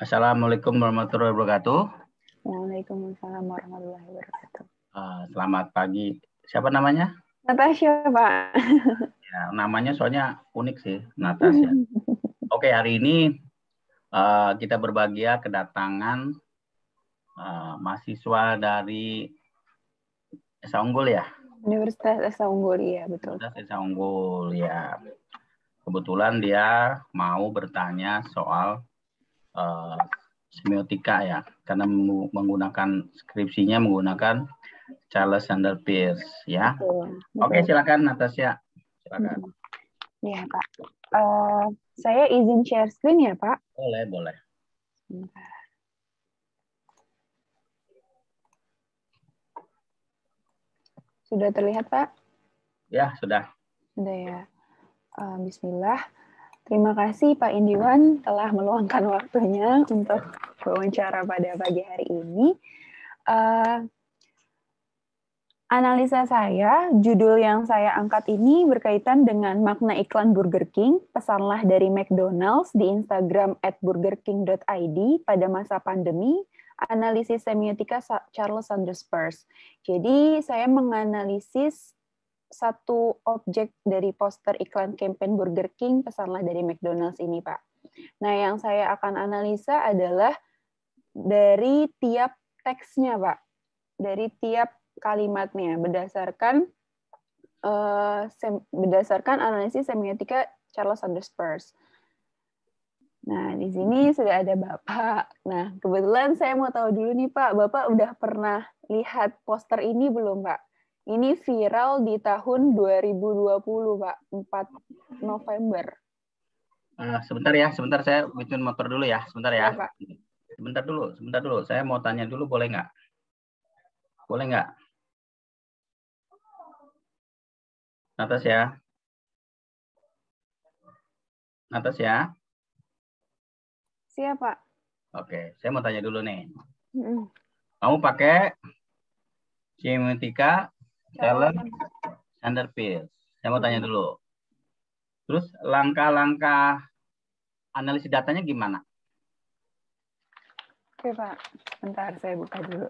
Assalamualaikum warahmatullahi wabarakatuh. Waalaikumsalam warahmatullahi wabarakatuh. Selamat pagi. Siapa namanya? Natasha, Pak. Ya, namanya soalnya unik sih, Natasha. Oke, hari ini kita berbahagia kedatangan mahasiswa dari Esa Unggul ya? Universitas Esa Unggul, ya betul. Universitas Esa Unggul ya. Kebetulan dia mau bertanya soal semiotika ya, karena menggunakan skripsinya menggunakan Charles Sanders Peirce ya. Betul. Oke, silakan Natasha. Silakan. Iya, Pak. Saya izin share screen ya, Pak? Boleh, boleh. Sudah terlihat, Pak? Ya, sudah. Sudah ya. Bismillah. Terima kasih Pak Indiwan telah meluangkan waktunya untuk wawancara pada pagi hari ini. Analisa saya, judul yang saya angkat ini berkaitan dengan makna iklan Burger King, pesanlah dari McDonald's di Instagram @burgerking.id pada masa pandemi, analisis semiotika Charles Sanders Peirce. Jadi saya menganalisis satu objek dari poster iklan campaign Burger King, pesanlah dari McDonald's ini, Pak. Nah, yang saya akan analisa adalah dari tiap teksnya, Pak. Dari tiap kalimatnya berdasarkan analisis semiotika Charles Sanders Peirce. Nah, di sini sudah ada Bapak. Nah, kebetulan saya mau tahu dulu nih Pak, Bapak udah pernah lihat poster ini belum, Pak? Ini viral di tahun 2020, Pak, 4 November. Sebentar ya, sebentar saya bikin motor dulu ya, sebentar ya. Ya, Pak. Sebentar dulu. Saya mau tanya dulu, boleh nggak? Boleh nggak? Natasha? Siap, Pak. Oke, saya mau tanya dulu nih. Kamu pakai semiotika Charles Sanders Peirce. Saya mau tanya dulu. Terus langkah-langkah analisis datanya gimana? Oke, Pak. Bentar, saya buka dulu.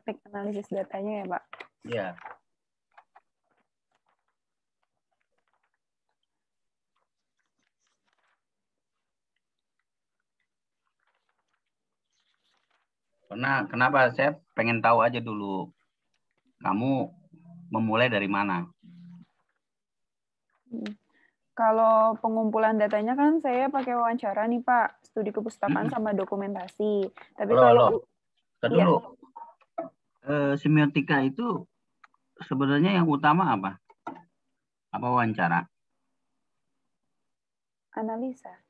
Teknik analisis datanya ya, Pak? Iya. Karena kenapa saya pengen tahu aja dulu kamu memulai dari mana? Kalau pengumpulan datanya kan saya pakai wawancara nih Pak, studi kepustakaan sama dokumentasi. Tapi kalau dulu semiotika itu sebenarnya yang utama apa? Apa wawancara? Analisa.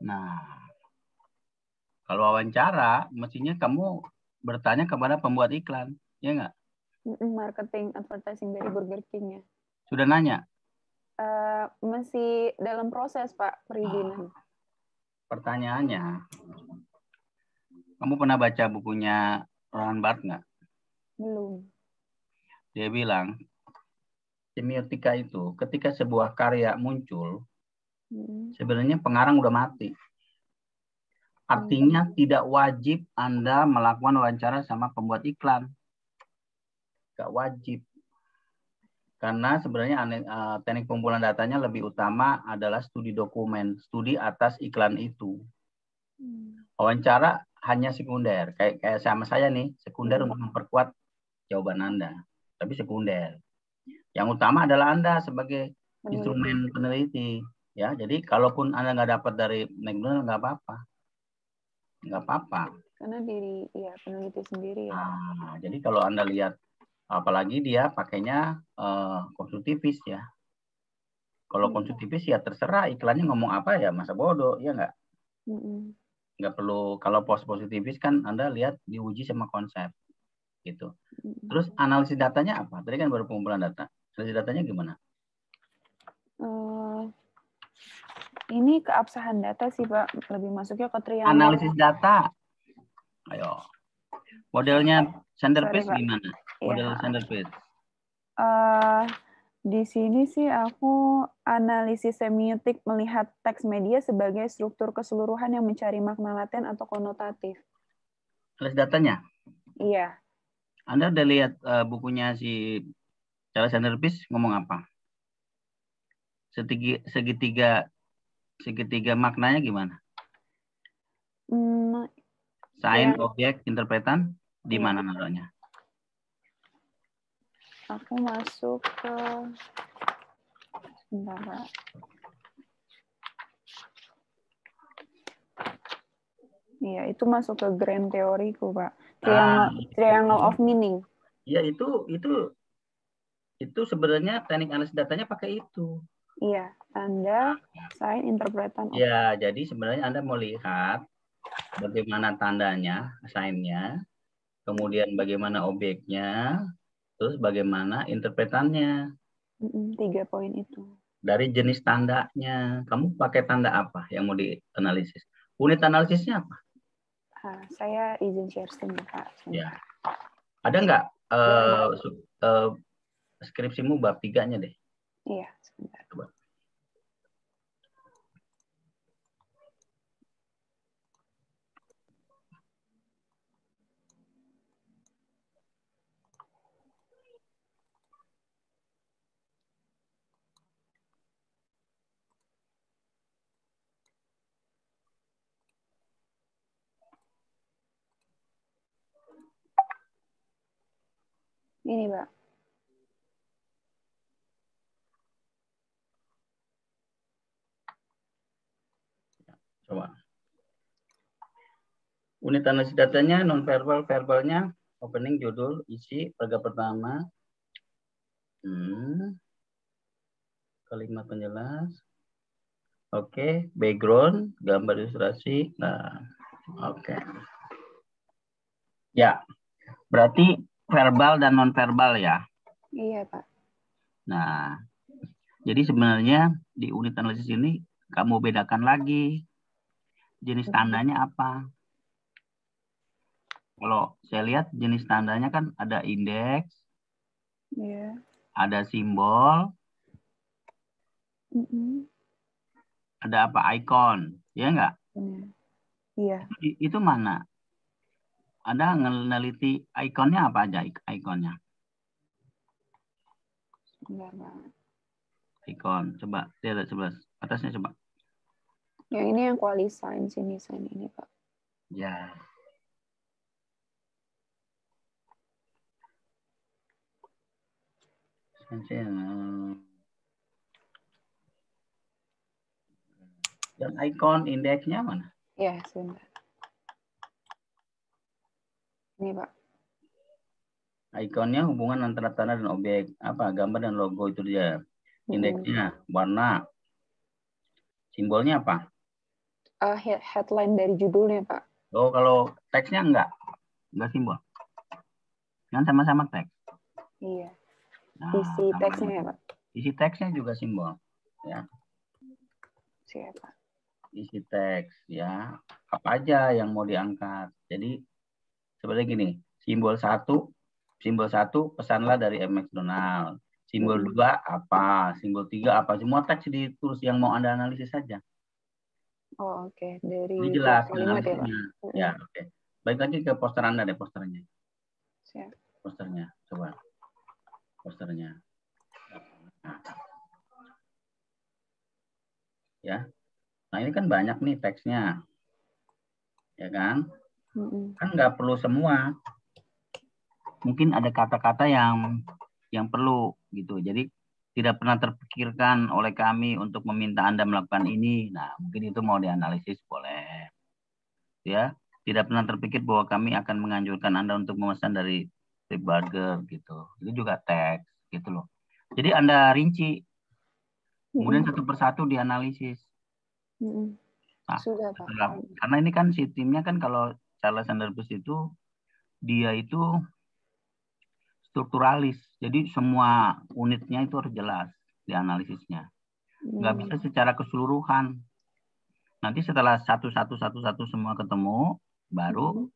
Nah, kalau wawancara, mestinya kamu bertanya kepada pembuat iklan, ya nggak? Marketing, advertising dari Burger King ya. Sudah nanya? Masih dalam proses Pak, perizinan. Pertanyaannya, kamu pernah baca bukunya Roland Barthes nggak? Belum. Dia bilang, semiotika itu ketika sebuah karya muncul, sebenarnya pengarang udah mati. Artinya tidak wajib Anda melakukan wawancara sama pembuat iklan. Nggak wajib. Karena sebenarnya teknik pengumpulan datanya lebih utama adalah studi dokumen, studi atas iklan itu. Wawancara hanya sekunder, kayak sama saya nih, sekunder untuk memperkuat jawaban Anda, tapi sekunder. Yang utama adalah Anda sebagai instrumen peneliti, ya. Jadi kalaupun Anda nggak dapat dari McDonald's nggak apa-apa. Karena peneliti sendiri ya. Nah, jadi kalau Anda lihat, apalagi dia pakainya konstruktivis ya. Kalau konstruktivis ya terserah iklannya ngomong apa ya, masa bodoh, ya nggak? Nggak perlu, kalau positivis kan Anda lihat diuji sama konsep gitu. Terus analisis datanya apa? Tadi kan baru pengumpulan data. Analisis datanya gimana? Ini keabsahan data sih Pak, lebih masuknya ke triangle. Analisis data. Ayo. Modelnya Sanders Peirce gimana? Model Sanders Peirce. Di sini sih aku analisis semiotik melihat teks media sebagai struktur keseluruhan yang mencari makna laten atau konotatif. Analisis datanya. Iya. Anda udah lihat bukunya si Charles Sanders Peirce ngomong apa? Segitiga maknanya gimana? Sign, objek, interpretan, di mana naruhnya? Aku masuk ke sebentar, Pak. Iya, itu masuk ke grand teoriku, Pak. Triangle of meaning. Iya, itu sebenarnya teknik analisis datanya pakai itu. Iya, tanda, sign, interpretan. Ya, jadi sebenarnya Anda mau lihat bagaimana tandanya, sign-nya, kemudian bagaimana objeknya, terus bagaimana interpretannya. 3 poin itu. Dari jenis tandanya, kamu pakai tanda apa yang mau dianalisis? Unit analisisnya apa? Saya izin share screen, Pak. Ya. Ada nggak skripsimu bab 3-nya deh? Iya, sebentar. Coba. Ini, Pak. Coba. Unit analisis datanya, non-verbal, verbalnya, opening, judul, isi, paragraf pertama, kalimat penjelas, oke, background, gambar ilustrasi, nah, oke. Ya, berarti verbal dan non-verbal ya? Iya, Pak. Nah, jadi sebenarnya di unit analisis ini kamu bedakan lagi jenis tandanya apa. Kalau saya lihat jenis tandanya kan ada indeks, ada simbol, ada apa, icon, ya enggak? Iya. Itu mana? Anda meneliti ikonnya apa aja ikonnya? Icon, coba lihat sebelah atasnya coba. Yang ini yang qualisign sini sign ini, Pak. Ya. Dan icon indeksnya mana? Ya, sebentar. Ini, Pak. Ikonnya hubungan antara tanda dan objek. Apa? Gambar dan logo itu dia. Indeksnya, warna. Simbolnya apa? Headline dari judulnya, Pak. Oh, kalau teksnya enggak simbol. Kan sama-sama teks. Iya. Nah, isi teksnya ya, Pak? Isi teksnya juga simbol. Ya. Siapa? Isi teks, ya. Apa aja yang mau diangkat. Jadi, seperti gini. Simbol satu, pesanlah dari M. McDonald. Simbol 2 apa? Simbol 3 apa? Semua teks ditulis yang mau Anda analisis saja. Oh, oke. Dari ini jelas kalimat ya, Pak? Ya, oke. Balik lagi ke poster Anda deh, posternya. Siap. Posternya, coba. Posternya. Nah. Ya. Nah, ini kan banyak nih teksnya. Ya kan? Kan nggak perlu semua. Mungkin ada kata-kata yang perlu gitu. Jadi tidak pernah terpikirkan oleh kami untuk meminta Anda melakukan ini. Nah, mungkin itu mau dianalisis boleh. Ya, tidak pernah terpikir bahwa kami akan menganjurkan Anda untuk memesan dari Trip Burger gitu. Itu juga teks gitu loh. Jadi Anda rinci. Kemudian satu persatu dianalisis. Nah, sudah, Pak. Karena ini kan si timnya kan kalau Charles Sanders Peirce itu dia itu strukturalis. Jadi semua unitnya itu harus jelas dianalisisnya. Nggak bisa secara keseluruhan. Nanti setelah satu semua ketemu, baru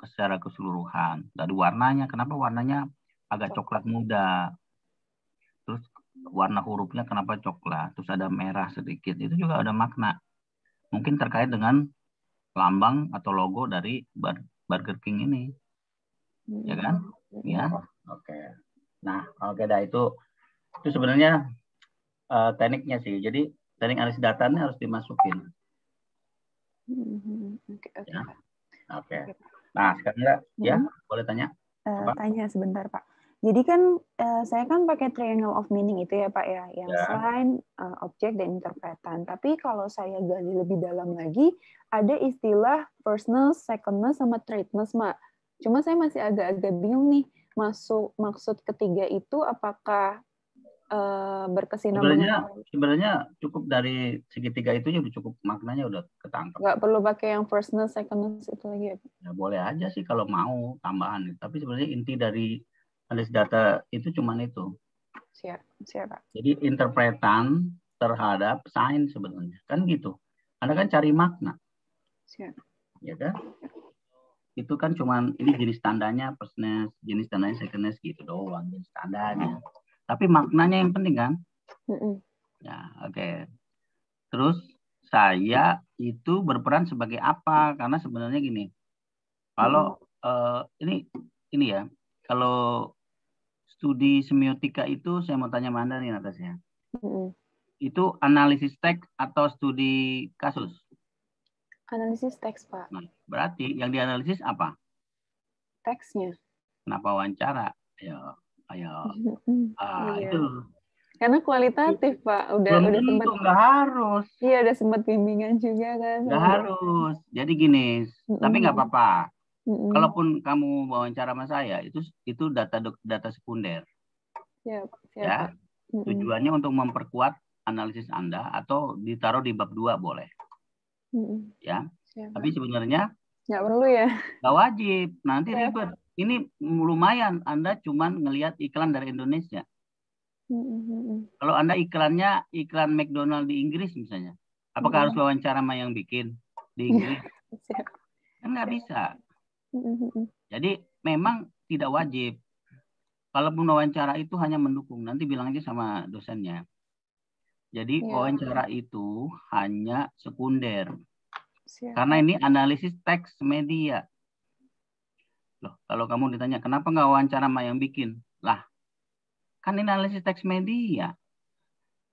secara keseluruhan. Dari warnanya, kenapa warnanya agak coklat muda? warna hurufnya kenapa coklat, terus ada merah sedikit, itu juga ada makna. Mungkin terkait dengan lambang atau logo dari Burger King ini. Ya kan? Ya. Oke. Nah, oke dah itu sebenarnya tekniknya sih. Jadi teknik analisis datanya harus dimasukin. Oke. Ya. Oke. Nah, sekarang ya boleh tanya? Tanya sebentar, Pak. Jadi kan saya kan pakai triangle of meaning itu ya, Pak ya, yang sign, objek dan interpretan. Tapi kalau saya gali lebih dalam lagi, ada istilah firstness, secondness, sama thirdness, Mak. Cuma saya masih agak-agak bingung nih, maksud ketiga itu apakah berkesinambungan? Sebenarnya cukup dari segitiga itu udah cukup, maknanya udah ketangkep. Nggak perlu pakai yang firstness, secondness itu lagi ya, Pak? Ya boleh aja sih kalau mau tambahan. Tapi sebenarnya inti dari analisis data itu cuma itu. Siap, Pak. Jadi interpretan terhadap sign sebenarnya. Kan gitu. Anda kan cari makna. Siap. Ya kan? Itu kan cuman ini jenis tandanya firstness, jenis tandanya secondness gitu doang, jenis tandanya. Tapi maknanya yang penting kan? Ya, oke. Terus saya itu berperan sebagai apa? Karena sebenarnya gini. Kalau ini ya, kalau studi semiotika itu saya mau tanya Manda nih Natasha. Itu analisis teks atau studi kasus? Analisis teks, Pak. Nah, berarti yang dianalisis apa? Teksnya. Kenapa wawancara? Ayo. Iya. Itu. Karena kualitatif, Pak. Udah sempat. Nggak harus. Iya, udah sempat bimbingan juga kan. Nggak harus. Jadi gini, tapi nggak apa-apa. Kalaupun kamu wawancara sama saya, itu data sekunder. Siap, ya. Pak. Tujuannya untuk memperkuat analisis Anda atau ditaruh di bab 2 boleh. Ya. Siap, tapi sebenarnya nggak perlu ya. Nggak wajib. Nanti ribet. Ini lumayan Anda cuman ngelihat iklan dari Indonesia. Kalau Anda iklannya iklan McDonald di Inggris misalnya, apakah harus wawancara sama yang bikin di Inggris? Kan nggak bisa. Jadi memang tidak wajib. Kalaupun wawancara itu hanya mendukung, nanti bilang aja sama dosennya. Jadi wawancara itu hanya sekunder. Karena ini analisis teks media. Loh, kalau kamu ditanya, kenapa nggak wawancara sama yang bikin? Lah, kan ini analisis teks media.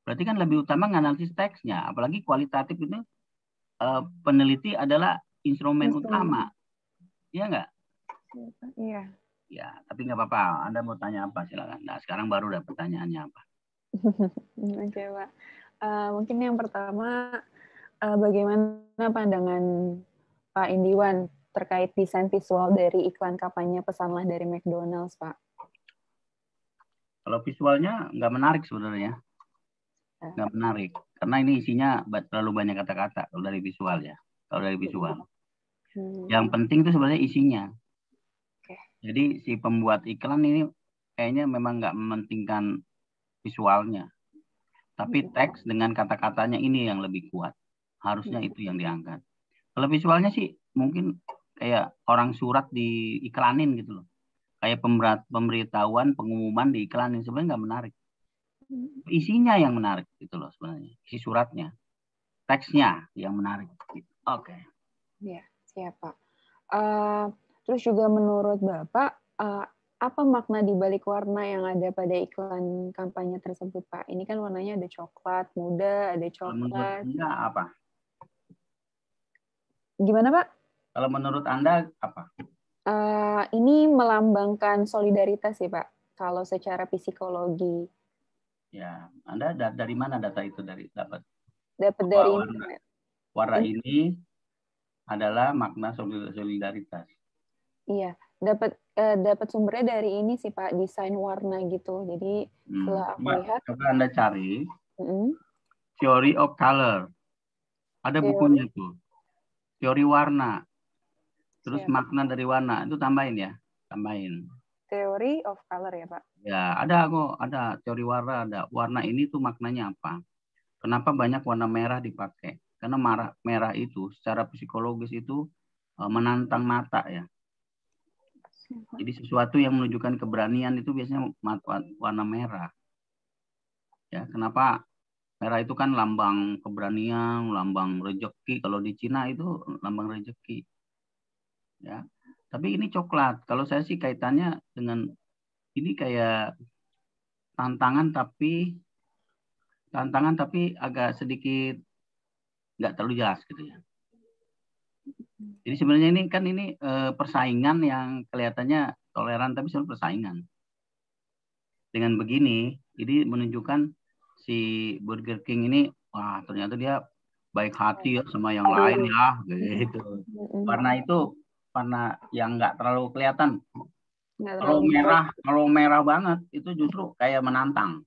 Berarti kan lebih utama nganalisis teksnya. Apalagi kualitatif itu peneliti adalah instrumen utama. Iya nggak? Iya. Ya, tapi nggak apa-apa. Anda mau tanya apa silakan. Nah, sekarang baru ada pertanyaannya apa? Oke, Pak. Mungkin yang pertama, bagaimana pandangan Pak Indiwan terkait desain visual dari iklan kampanye Pesanlah dari McDonald's, Pak? Kalau visualnya nggak menarik sebenarnya. Nggak menarik. Karena ini isinya terlalu banyak kata-kata kalau dari visual ya. Kalau dari visual. Yang penting itu sebenarnya isinya. Jadi si pembuat iklan ini kayaknya memang nggak mementingkan visualnya. Tapi teks dengan kata-katanya ini yang lebih kuat. Harusnya itu yang diangkat. Kalau visualnya sih mungkin kayak orang surat diiklanin gitu loh. Kayak pemberitahuan, pengumuman diiklanin. Sebenarnya nggak menarik. Isinya yang menarik gitu loh sebenarnya. Isi suratnya. Teksnya yang menarik. Oke. Ya, siap Pak. Terus juga menurut Bapak, apa makna di balik warna yang ada pada iklan kampanye tersebut, Pak? Ini kan warnanya ada coklat muda, ada coklat. Menurut Anda apa? Gimana, Pak? Kalau menurut Anda apa? Ini melambangkan solidaritas sih, Pak. Kalau secara psikologi. Ya, Anda dari mana data itu dapat? Dapat dari internet. Warna ini adalah makna solidaritas. Iya, dapat sumbernya dari ini sih Pak, desain warna gitu. Jadi setelah aku lihat, coba Anda cari Theory of Color. Ada bukunya tuh. Teori warna. Terus makna dari warna itu tambahin ya, tambahin. Theory of Color ya Pak? Ya, ada kok, ada teori warna, ada. Warna ini tuh maknanya apa? Kenapa banyak warna merah dipakai? Karena merah itu secara psikologis itu menantang mata ya. Jadi sesuatu yang menunjukkan keberanian itu biasanya warna merah. Ya, kenapa merah itu kan lambang keberanian, lambang rezeki. Kalau di Cina itu lambang rezeki. Ya. Tapi ini coklat. Kalau saya sih kaitannya dengan ini kayak tantangan tapi agak sedikit nggak terlalu jelas gitu ya. Jadi sebenarnya ini persaingan yang kelihatannya toleran tapi sebenarnya persaingan. Dengan begini, jadi menunjukkan si Burger King ini, wah ternyata dia baik hati ya sama yang lain ya, gitu. Warna yang nggak terlalu kelihatan. Kalau merah banget itu justru kayak menantang.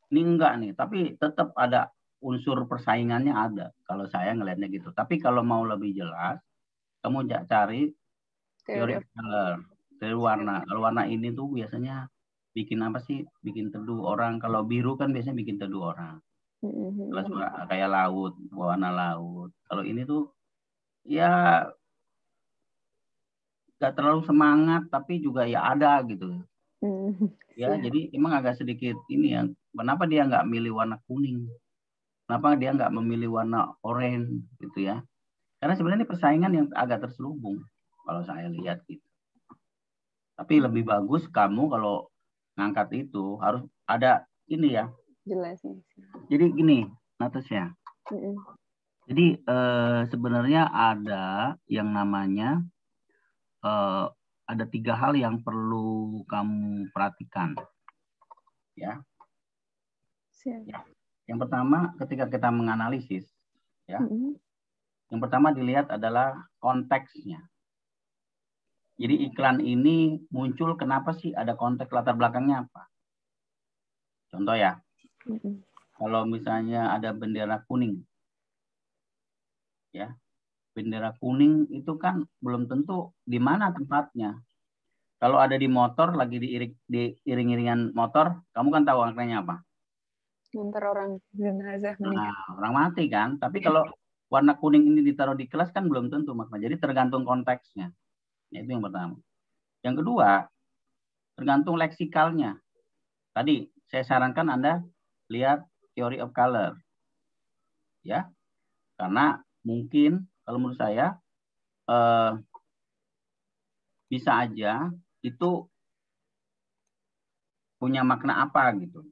Ini enggak nih, tapi tetap ada unsur persaingannya ada. Kalau saya ngelihatnya gitu. Tapi kalau mau lebih jelas, kamu cari teori color, teori warna. Kalau warna ini tuh biasanya bikin apa sih? Bikin teduh orang. Kalau biru kan biasanya bikin teduh orang. Kayak laut, warna laut. Kalau ini tuh ya nggak terlalu semangat, tapi juga ya ada gitu. Ya, jadi emang agak sedikit ini ya. Kenapa dia nggak milih warna kuning? Kenapa dia nggak memilih warna oranye gitu ya? Karena sebenarnya ini persaingan yang agak terselubung kalau saya lihat gitu. Tapi lebih bagus kamu kalau ngangkat itu harus ada ini ya. Jelasnya. Jadi gini, Natasha. Jadi sebenarnya ada yang namanya ada 3 hal yang perlu kamu perhatikan. Ya. Yang pertama, ketika kita menganalisis, ya. Yang pertama dilihat adalah konteksnya. Jadi iklan ini muncul kenapa sih, ada konteks latar belakangnya apa? Contoh ya, kalau misalnya ada bendera kuning, ya, bendera kuning itu kan belum tentu di mana tempatnya. Kalau ada di motor, lagi diiring-iringan motor, kamu kan tahu maknanya apa? Ngantar orang jenazah meninggal. Nah, orang mati kan. Tapi kalau warna kuning ini ditaruh di kelas kan belum tentu makna. Jadi tergantung konteksnya. Itu yang pertama. Yang kedua, tergantung leksikalnya. Tadi saya sarankan Anda lihat theory of color. Ya. Karena mungkin kalau menurut saya bisa aja itu punya makna apa gitu.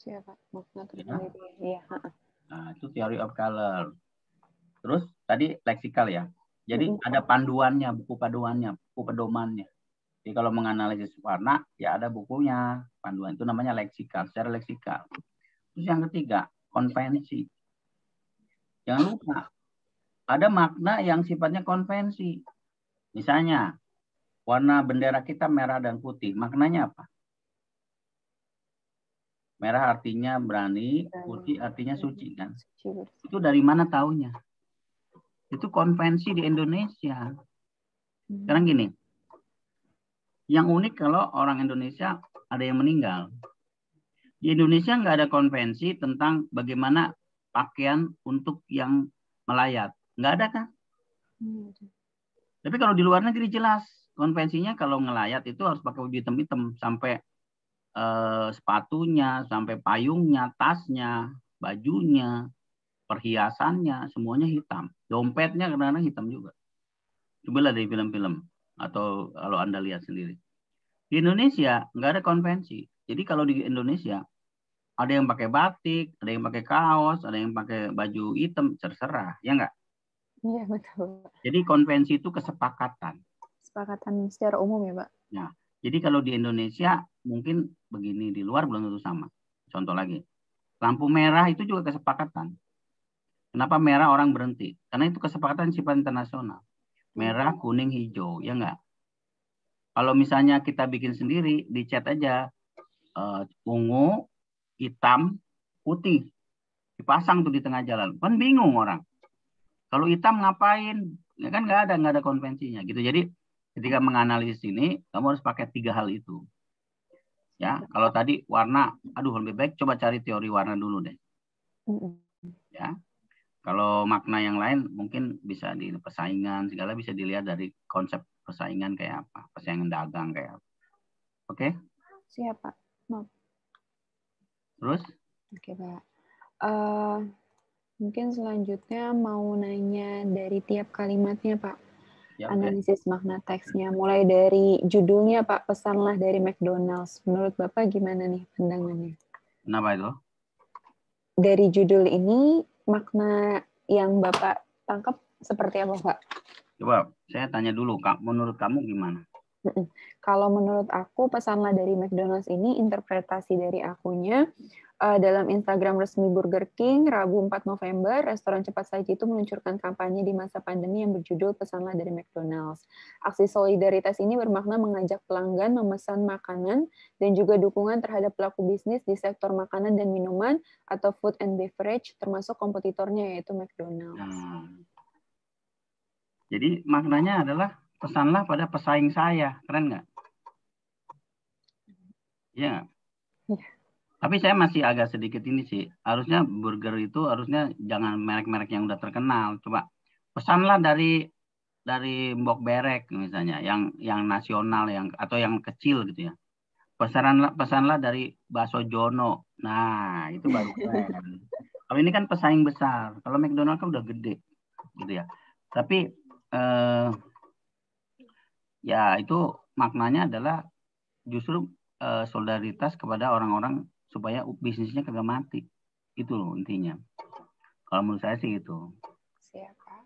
Siapa? Makna tersendiri. Iya. Nah, itu theory of color. Terus tadi leksikal ya. Jadi ada panduannya, buku panduannya, buku pedomannya. Jadi kalau menganalisis warna, ya ada bukunya, panduan itu namanya leksikal, secara leksikal. Terus yang ketiga, konvensi. Jangan lupa, ada makna yang sifatnya konvensi. Misalnya, warna bendera kita merah dan putih, maknanya apa? Merah artinya berani, putih artinya suci kan? Itu dari mana taunya? Itu konvensi di Indonesia. Sekarang gini, yang unik kalau orang Indonesia ada yang meninggal. Di Indonesia nggak ada konvensi tentang bagaimana pakaian untuk yang melayat. Nggak ada kan? Tapi kalau di luar negeri jelas. Konvensinya kalau ngelayat itu harus pakai baju hitam-hitam. Sampai sepatunya, sampai payungnya, tasnya, bajunya, perhiasannya, semuanya hitam. Dompetnya kadang-kadang hitam juga. Cobalah dari film-film. Atau kalau Anda lihat sendiri. Di Indonesia nggak ada konvensi. Jadi kalau di Indonesia ada yang pakai batik, ada yang pakai kaos, ada yang pakai baju hitam, terserah, ya nggak? Iya, betul. Jadi konvensi itu kesepakatan. Kesepakatan secara umum ya, Pak? Nah, jadi kalau di Indonesia mungkin begini, di luar belum tentu sama. Contoh lagi, lampu merah itu juga kesepakatan. Kenapa merah orang berhenti? Karena itu kesepakatan sifat internasional. Merah, kuning, hijau, ya nggak? Kalau misalnya kita bikin sendiri, dicat aja ungu, hitam, putih. Dipasang tuh di tengah jalan. Kan bingung orang. Kalau hitam ngapain? Ya kan nggak ada konvensinya gitu. Jadi ketika menganalisis ini, kamu harus pakai 3 hal itu. Ya, kalau tadi warna, aduh lebih baik coba cari teori warna dulu deh. Ya. Kalau makna yang lain mungkin bisa di persaingan, segala bisa dilihat dari konsep persaingan kayak apa, persaingan dagang kayak apa. Oke? Siap, Pak. Maaf. Terus? Oke, Pak. Mungkin selanjutnya mau nanya dari tiap kalimatnya, Pak. Ya, Analisis makna teksnya. Mulai dari judulnya, Pak, pesanlah dari McDonald's. Menurut Bapak gimana nih pandangannya? Kenapa itu? Dari judul ini, makna yang Bapak tangkap seperti apa, Pak? Coba saya tanya dulu, menurut kamu gimana? Kalau menurut aku, pesanlah dari McDonald's ini, interpretasi dari akunya, dalam Instagram resmi Burger King, Rabu 4 November, restoran cepat saji itu meluncurkan kampanye di masa pandemi yang berjudul Pesanlah dari McDonald's. Aksi solidaritas ini bermakna mengajak pelanggan memesan makanan dan juga dukungan terhadap pelaku bisnis di sektor makanan dan minuman atau food and beverage, termasuk kompetitornya yaitu McDonald's. Jadi maknanya adalah pesanlah pada pesaing saya, keren nggak? Iya. Ya. Tapi saya masih agak sedikit ini sih. Harusnya burger itu harusnya jangan merek-merek yang udah terkenal. Coba pesanlah dari Mbok Berek misalnya, yang nasional atau yang kecil gitu ya. Pesanlah dari Bakso Jono. Nah, itu baru keren. Kalau ini kan pesaing besar. Kalau McDonald kan udah gede gitu ya. Tapi ya itu maknanya adalah justru solidaritas kepada orang-orang supaya bisnisnya kagak mati. Itu loh intinya. Kalau menurut saya sih itu. Siap, Pak.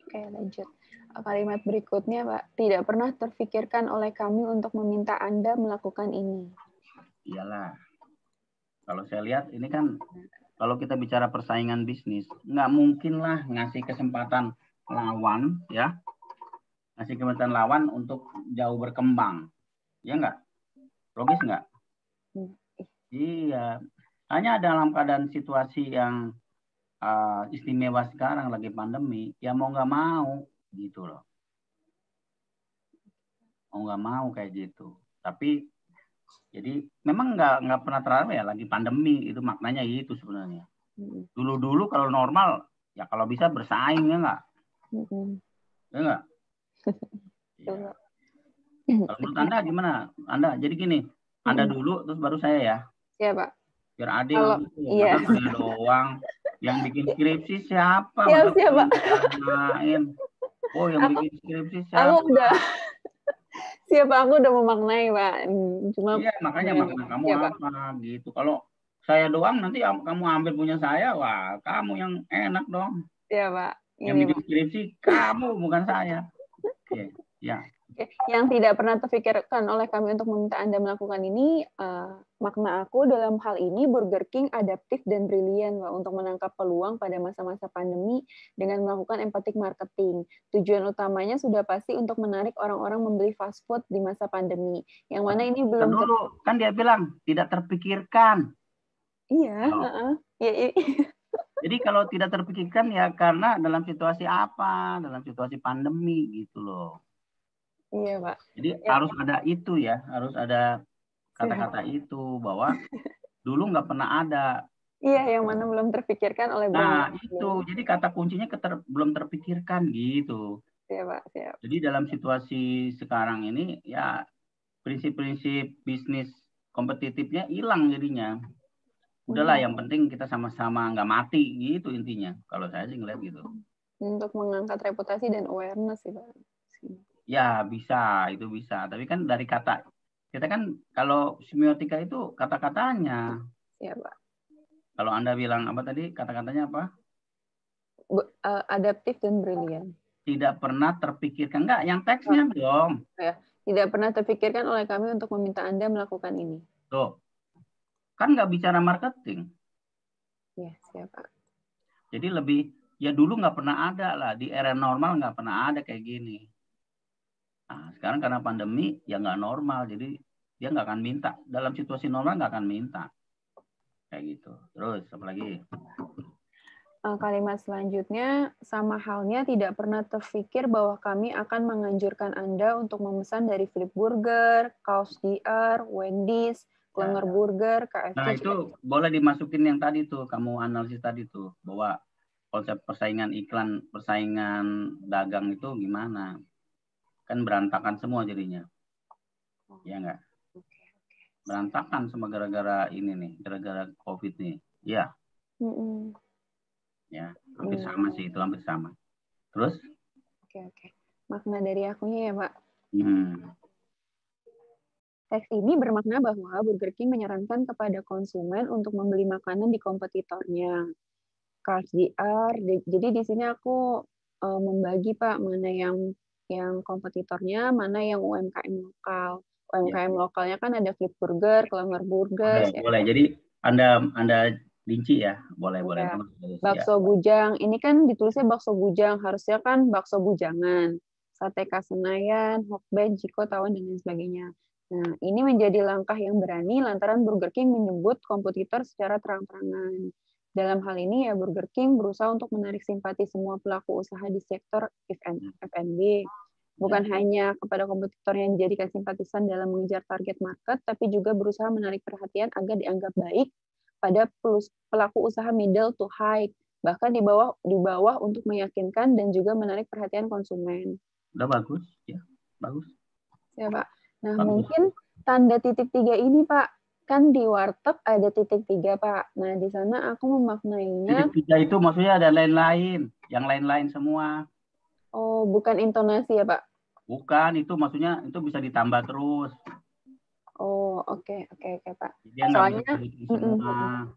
Oke, lanjut. Kalimat berikutnya, Pak. Tidak pernah terfikirkan oleh kami untuk meminta Anda melakukan ini. Iyalah. Kalau saya lihat ini kan, kalau kita bicara persaingan bisnis, nggak mungkin lah ngasih kesempatan lawan, ya. Ngasih kesempatan lawan untuk jauh berkembang. Ya nggak? Logis nggak? Iya. Hanya dalam keadaan situasi yang istimewa sekarang lagi pandemi, ya mau nggak mau gitu loh. Mau nggak mau kayak gitu. Tapi jadi memang nggak pernah terlalu ya lagi pandemi, itu maknanya itu sebenarnya. Dulu kalau normal ya kalau bisa bersaing ya nggak? Ya nggak? Ya. Kalau menurut Anda gimana? Anda jadi gini, Anda dulu terus baru saya ya. Iya, Pak. Biar adil gitu. Masa saya doang yang bikin skripsi siapa? Siap, Masa Pak. lain. Oh, yang bikin skripsi siapa? Aku udah siapa, aku udah memaknai, Pak. Cuma iya, makanya makna kamu apa gitu. Kalau saya doang nanti kamu ambil punya saya, wah kamu yang enak dong. Iya, Pak. Yang bikin skripsi kamu bukan saya. Oke, ya. Yang tidak pernah terfikirkan oleh kami untuk meminta Anda melakukan ini, makna aku dalam hal ini Burger King adaptif dan brilian, Pak, untuk menangkap peluang pada masa-masa pandemi dengan melakukan empathic marketing. Tujuan utamanya sudah pasti untuk menarik orang-orang membeli fast food di masa pandemi. Yang mana ini belum dulu kan dia bilang tidak terpikirkan. Iya, Jadi kalau tidak terpikirkan ya karena dalam situasi apa? Dalam situasi pandemi gitu loh. Iya, Pak. Jadi harus ada itu ya, harus ada kata-kata itu bahwa dulu nggak pernah ada. Iya, yang mana belum terpikirkan oleh Nah, itu. Jadi kata kuncinya belum terpikirkan gitu. Siap, Pak. Siap. Jadi dalam situasi sekarang ini ya prinsip-prinsip bisnis kompetitifnya hilang jadinya. Udahlah, yang penting kita sama-sama nggak mati gitu intinya. Kalau saya sih ngeliat gitu. Untuk mengangkat reputasi dan awareness sih, Pak. Ya bisa, itu bisa. Tapi kan dari kata, kita kan kalau semiotika itu kata-katanya. Iya, Pak. Kalau Anda bilang apa tadi, kata-katanya apa? Adaptif dan brilian. Tidak pernah terpikirkan. Enggak, yang teksnya dong. Ya. Tidak pernah terpikirkan oleh kami untuk meminta Anda melakukan ini. Tuh. Kan nggak bicara marketing. Ya, siap, Pak. Jadi lebih, ya dulu nggak pernah ada lah. Di era normal nggak pernah ada kayak gini. Nah, sekarang karena pandemi, ya nggak normal. Jadi dia nggak akan minta. Dalam situasi normal nggak akan minta. Kayak gitu. Terus, apa lagi? Kalimat selanjutnya, sama halnya tidak pernah terpikir bahwa kami akan menganjurkan Anda untuk memesan dari Flip Burger, Kaos DR, Wendy's, Klenger Burger, KFC. Nah, itu boleh dimasukin yang tadi tuh, kamu analisis tadi tuh, bahwa konsep persaingan iklan, persaingan dagang itu gimana? Kan berantakan semua jadinya. Ya enggak? berantakan sama gara-gara ini nih, gara-gara COVID nih. Iya. Ya, hampir sama sih, itu hampir sama. Terus? Oke. Makna dari akunya ya, Pak. Hmm. Teks ini bermakna bahwa Burger King menyarankan kepada konsumen untuk membeli makanan di kompetitornya. KSDR, jadi di sini aku membagi Pak, mana yang kompetitornya, mana yang UMKM lokal. UMKM lokalnya kan ada Flip Burger, Klenger Burgers. Boleh. Jadi Anda rinci ya, boleh. Bakso Bujang, ini kan ditulisnya bakso Bujang, harusnya kan bakso Bujangan. Sate khas Senayan, Hokben, Ciko, Tawon, dan lain sebagainya. Nah, ini menjadi langkah yang berani lantaran Burger King menyebut kompetitor secara terang-terangan. Dalam hal ini ya Burger King berusaha untuk menarik simpati semua pelaku usaha di sektor F&B. Bukan hanya kepada kompetitor yang dijadikan simpatisan dalam mengejar target market, tapi juga berusaha menarik perhatian agar dianggap baik pada pelaku usaha middle to high, bahkan di bawah untuk meyakinkan dan juga menarik perhatian konsumen. Udah bagus, ya. Bagus. Ya, Pak. Nah, mungkin tanda titik 3 ini, Pak, kan di warteg ada titik 3, Pak. Nah, di sana aku memaknainya. Titik 3 itu maksudnya ada lain-lain, yang lain-lain semua. Oh, bukan intonasi ya, Pak? Bukan, itu maksudnya itu bisa ditambah terus. Oh, oke, Pak. Dia soalnya semua.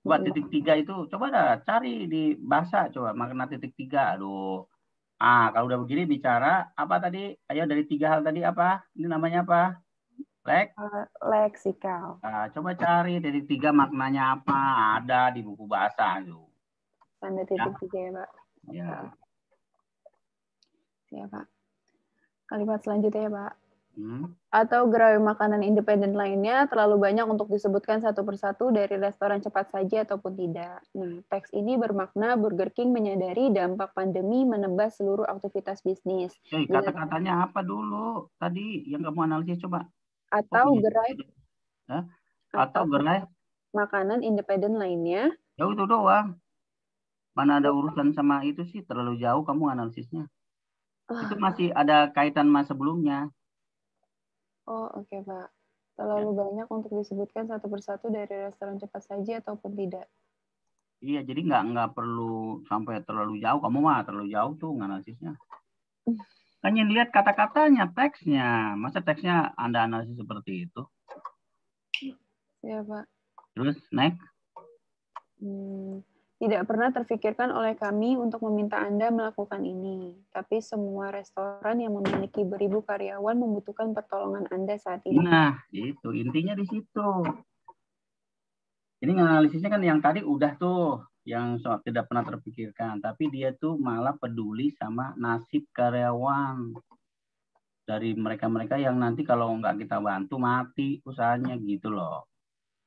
Coba titik 3 itu, coba dah cari di bahasa, coba makna titik 3. Aduh. Kalau udah begini bicara, apa tadi? Ayo dari 3 hal tadi apa? Ini namanya apa? Leksikal. Coba cari titik 3 maknanya apa? Ada di buku bahasa. Tanda titik 3 ya, Pak. Ya. Ya, Pak. Kalimat selanjutnya ya, Pak. Atau gerai makanan independen lainnya terlalu banyak untuk disebutkan satu persatu dari restoran cepat saji ataupun tidak. Nah, teks ini bermakna Burger King menyadari dampak pandemi menebas seluruh aktivitas bisnis. Kata-katanya apa dulu tadi yang kamu analisis coba? Atau gerai makanan independen lainnya. Ya itu doang. Mana ada urusan sama itu sih, terlalu jauh kamu analisisnya. Itu masih ada kaitan sama sebelumnya. Oh, oke, Pak. Terlalu banyak untuk disebutkan satu persatu dari restoran cepat saji ataupun tidak. Iya, jadi nggak perlu sampai terlalu jauh. Kamu mah terlalu jauh tuh analisisnya. Kan yang lihat kata-katanya, teksnya. Masa teksnya Anda analisis seperti itu? Ya, Pak. Terus, next. Tidak pernah terfikirkan oleh kami untuk meminta Anda melakukan ini. Tapi semua restoran yang memiliki beribu karyawan membutuhkan pertolongan Anda saat ini. Nah, itu intinya di situ. Jadi analisisnya kan yang tadi udah tuh, yang tidak pernah terpikirkan. Tapi dia tuh malah peduli sama nasib karyawan. Dari mereka-mereka yang nanti kalau nggak kita bantu mati usahanya gitu loh.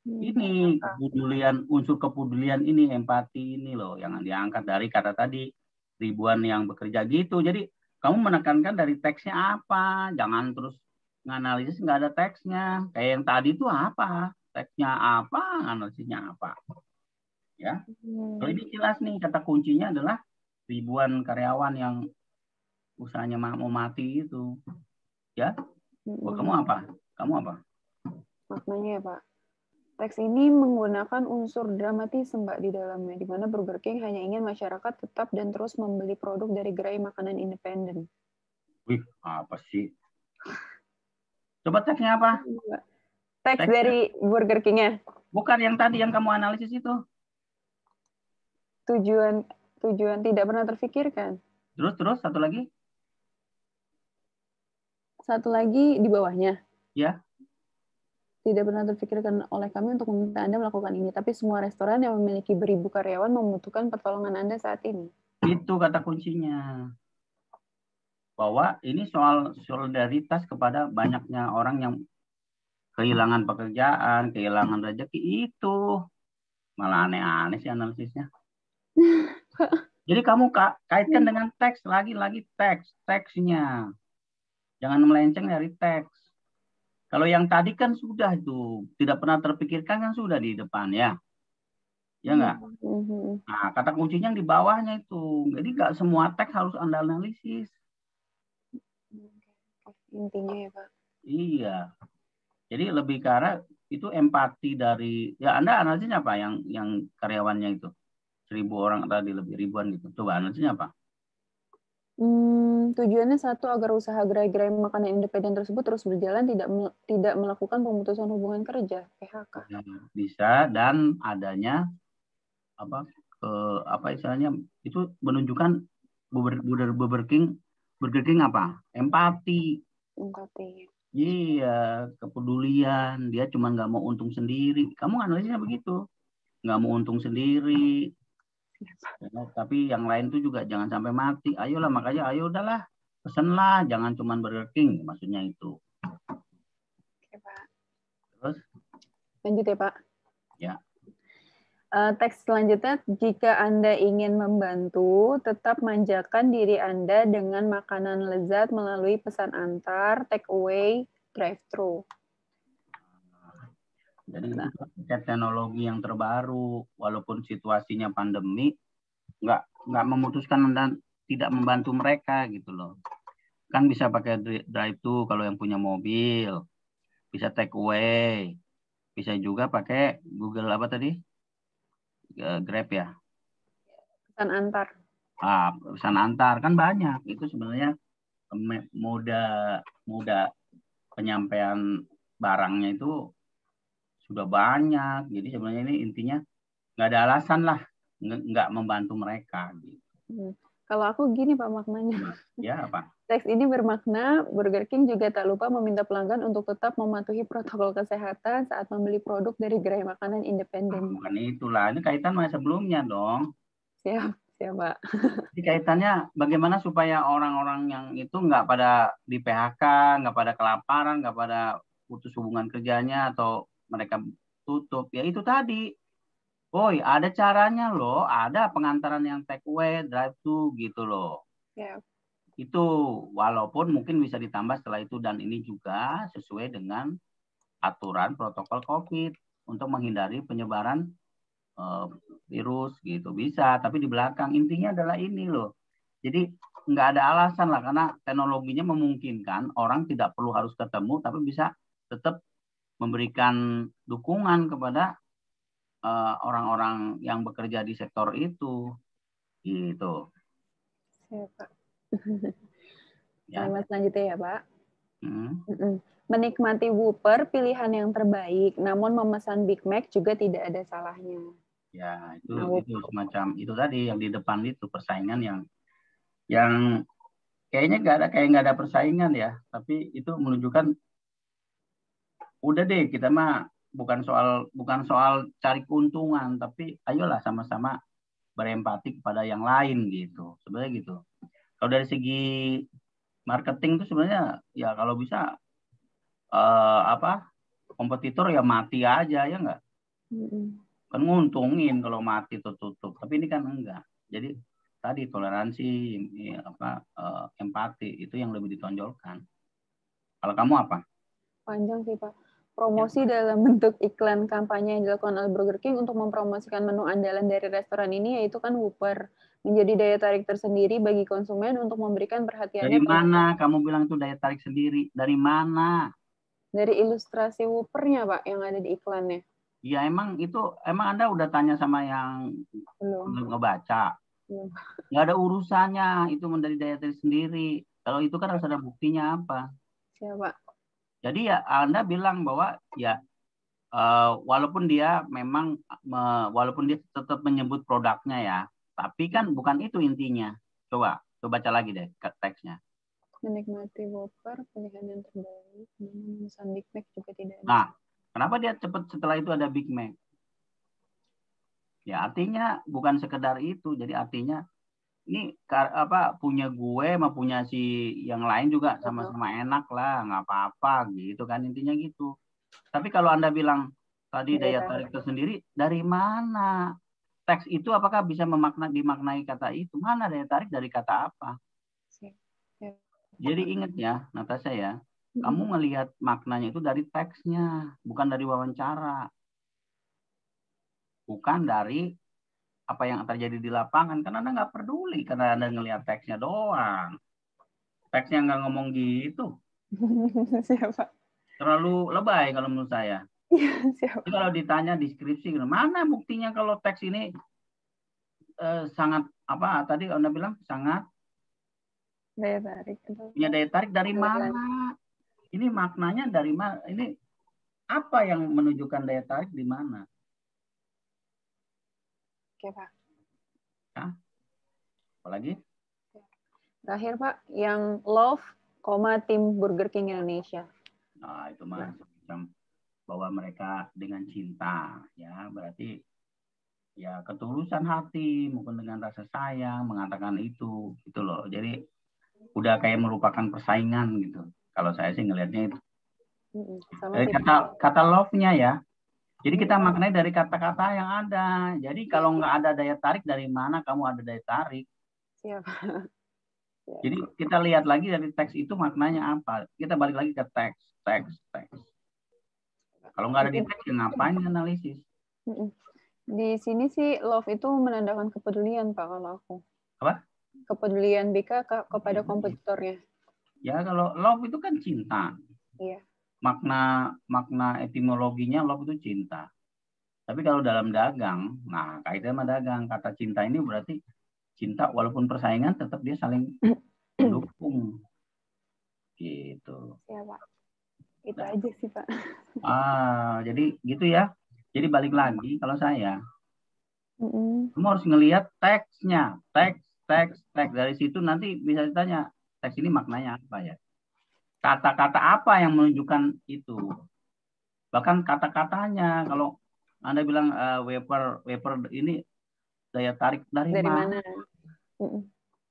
Ini kepedulian, unsur kepedulian ini, empati ini loh yang diangkat dari kata tadi ribuan yang bekerja gitu. Jadi kamu menekankan dari teksnya apa, jangan terus nganalisis nggak ada teksnya. Kayak yang tadi itu apa, teksnya apa, analisisnya apa. Ya, kalau ini jelas nih kata kuncinya adalah ribuan karyawan yang usahanya mau mati itu. Ya, kamu apa? Maknanya ya, Pak. Teks ini menggunakan unsur dramatis Mbak di dalamnya, di mana Burger King hanya ingin masyarakat tetap dan terus membeli produk dari gerai makanan independen. Wih, apa sih? Coba teksnya apa? Teks dari Burger King-nya. Bukan yang tadi yang kamu analisis itu. Tujuan tidak pernah terfikirkan. Terus satu lagi? Satu lagi di bawahnya. Ya. Tidak pernah terfikirkan oleh kami untuk meminta Anda melakukan ini, tapi semua restoran yang memiliki beribu karyawan membutuhkan pertolongan Anda saat ini. Itu kata kuncinya. Bahwa ini soal solidaritas kepada banyaknya orang yang kehilangan pekerjaan, kehilangan rezeki itu. Malah aneh-aneh sih analisisnya. Jadi kamu kaitkan dengan teks, lagi-lagi teksnya. Jangan melenceng dari teks. Kalau yang tadi kan sudah itu, tidak pernah terpikirkan kan sudah di depan ya. Ya enggak? Nah, kata kuncinya yang di bawahnya itu. Jadi enggak semua teks harus Anda analisis. Intinya ya, Pak. Iya. Jadi lebih ke arah itu empati dari, ya Anda analisisnya apa yang karyawannya itu 1.000 orang tadi, lebih ribuan gitu. Coba analisisnya apa? Tujuannya satu, agar usaha gerai-gerai makanan independen tersebut terus berjalan, tidak melakukan pemutusan hubungan kerja, PHK. Ya, bisa, dan adanya apa istilahnya itu menunjukkan Burger King apa? Empati. Iya, kepedulian. Dia cuma nggak mau untung sendiri. Kamu analisnya begitu, nggak mau untung sendiri. Ya, tapi yang lain tuh juga jangan sampai mati. Ayolah, makanya ayo udahlah, pesenlah, jangan cuma Burger King, maksudnya itu. Oke, Pak. Terus? Lanjut ya, Pak. Ya. Teks selanjutnya, jika Anda ingin membantu, tetap manjakan diri Anda dengan makanan lezat melalui pesan antar, take away, drive-thru. Jadi itu teknologi yang terbaru, walaupun situasinya pandemi, nggak memutuskan dan tidak membantu mereka gitu loh. Kan bisa pakai drive-thru kalau yang punya mobil, bisa take away, bisa juga pakai Google apa tadi? Grab ya. Pesan antar. Pesan antar kan banyak. Itu sebenarnya mudah penyampaian barangnya itu sudah banyak. Jadi sebenarnya ini intinya nggak ada alasan lah nggak membantu mereka. Gitu. Kalau aku gini Pak maknanya. Ya apa? Teks ini bermakna Burger King juga tak lupa meminta pelanggan untuk tetap mematuhi protokol kesehatan saat membeli produk dari gerai makanan independen. Bukan itulah, ini kaitan sama sebelumnya dong. Siap Pak. Jadi kaitannya bagaimana supaya orang-orang yang itu nggak pada di PHK, nggak pada kelaparan, nggak pada putus hubungan kerjanya atau mereka tutup. Ya itu tadi. Woi, ada caranya loh, ada pengantaran yang take away, drive-thru gitu loh. Siap. Itu walaupun mungkin bisa ditambah setelah itu, dan ini juga sesuai dengan aturan protokol COVID untuk menghindari penyebaran virus gitu, bisa. Tapi di belakang intinya adalah ini loh. Jadi nggak ada alasan lah, karena teknologinya memungkinkan orang tidak perlu harus ketemu, tapi bisa tetap memberikan dukungan kepada orang-orang yang bekerja di sektor itu, gitu. Siap Pak. Ya. Kalimat selanjutnya ya Pak. Menikmati Whopper pilihan yang terbaik, namun memesan Big Mac juga tidak ada salahnya. Ya, itu semacam itu tadi yang di depan itu persaingan yang kayaknya nggak ada persaingan ya, tapi itu menunjukkan udah deh kita mah bukan soal cari keuntungan, tapi ayolah sama-sama berempati kepada yang lain gitu, sebenarnya gitu. Kalau dari segi marketing itu sebenarnya ya kalau bisa kompetitor ya mati aja ya nggak? Kan nguntungin kalau mati tutup, tapi ini kan enggak. Jadi tadi toleransi, empati itu yang lebih ditonjolkan. Kalau kamu apa? Panjang sih Pak. Promosi dalam bentuk iklan kampanye yang dilakukan oleh Burger King untuk mempromosikan menu andalan dari restoran ini, yaitu kan Whopper, menjadi daya tarik tersendiri bagi konsumen untuk memberikan perhatiannya. Dari mana kamu bilang itu daya tarik sendiri? Dari mana? Dari ilustrasi Whopper-nya Pak yang ada di iklannya. Ya emang Anda udah tanya sama yang belum ngebaca? Nggak ada urusannya itu menjadi daya tarik sendiri. Kalau itu kan harus ada buktinya apa? Siapa? Jadi ya Anda bilang bahwa ya walaupun dia tetap menyebut produknya ya, tapi kan bukan itu intinya. Coba baca lagi deh teksnya. Menikmati Whopper pilihan yang terbaik, memesan Big Mac juga tidak ada. Nah, kenapa dia cepat setelah itu ada Big Mac? Ya artinya bukan sekedar itu, jadi artinya ini punya gue sama punya si yang lain juga sama-sama enak lah, nggak apa-apa gitu kan, intinya gitu. Tapi kalau Anda bilang tadi daya tarik tersendiri, dari mana? Teks itu apakah bisa dimaknai kata itu? Mana daya tarik dari kata apa? Jadi ingat ya, Natasha ya, kamu ngelihat maknanya itu dari teksnya, bukan dari wawancara. Bukan dari apa yang terjadi di lapangan, karena Anda nggak peduli, karena Anda ngelihat teksnya doang. Teksnya nggak ngomong gitu. Siapa? Terlalu lebay kalau menurut saya. Siap. Jadi kalau ditanya deskripsi, mana buktinya kalau teks ini sangat apa tadi Anda bilang sangat Daya tarik itu. punya daya tarik dari mana? Ini maknanya dari mana? Ini apa yang menunjukkan daya tarik di mana? Oke, Pak. Ya, apalagi? Terakhir, Pak, yang love, tim Burger King Indonesia. Nah, itu mah semacam bahwa mereka dengan cinta, ya berarti ya ketulusan hati, mungkin dengan rasa sayang mengatakan itu, gitu loh. Jadi udah kayak merupakan persaingan gitu. Kalau saya sih ngelihatnya itu. Sama Dari sih, kata love-nya ya. Jadi kita maknai dari kata-kata yang ada. Jadi kalau nggak ada daya tarik, dari mana kamu ada daya tarik? Siap. Jadi kita lihat lagi dari teks itu maknanya apa. Kita balik lagi ke teks. Kalau nggak ada di teks, ya ngapain analisis? Di sini sih love itu menandakan kepedulian, Pak, kalau aku. Apa? Kepedulian Bika kepada kompetitornya. Ya kalau love itu kan cinta. Iya. Makna etimologinya love itu cinta. Tapi kalau dalam dagang, nah kaitannya sama dagang, kata cinta ini berarti cinta walaupun persaingan tetap dia saling mendukung. Gitu. Ya, Pak. Itu aja sih, Pak. Jadi gitu ya. Jadi balik lagi kalau saya, kamu harus ngelihat teksnya, teks. Dari situ nanti bisa ditanya, teks ini maknanya apa ya? Kata-kata apa yang menunjukkan itu? Bahkan kata-katanya, kalau Anda bilang wafer ini daya tarik dari mana?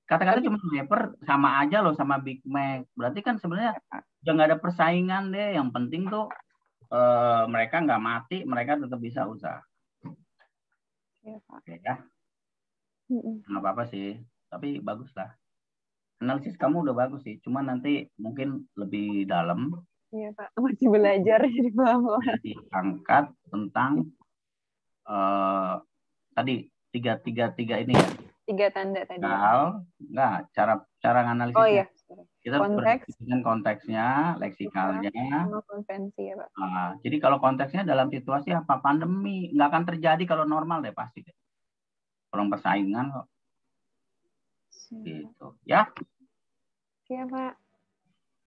Kata-kata cuma wafer sama aja loh sama Big Mac. Berarti kan sebenarnya udah nggak ada persaingan deh. Yang penting tuh mereka nggak mati, mereka tetap bisa usaha. Oke ya. Nggak apa-apa sih, tapi bagus lah. Analisis kamu udah bagus sih, cuma nanti mungkin lebih dalam. Iya Pak, masih belajar jadi pelan-pelan. Diangkat tentang tadi tiga ini ya. 3 tanda tadi. Enggak, cara analisisnya. Oh iya. Kita berdasarkan konteksnya, leksikalnya, sama konvensi ya Pak. Jadi kalau konteksnya dalam situasi apa pandemi, nggak akan terjadi kalau normal deh pasti deh. Orang persaingan kok. Gitu ya. Iya Pak.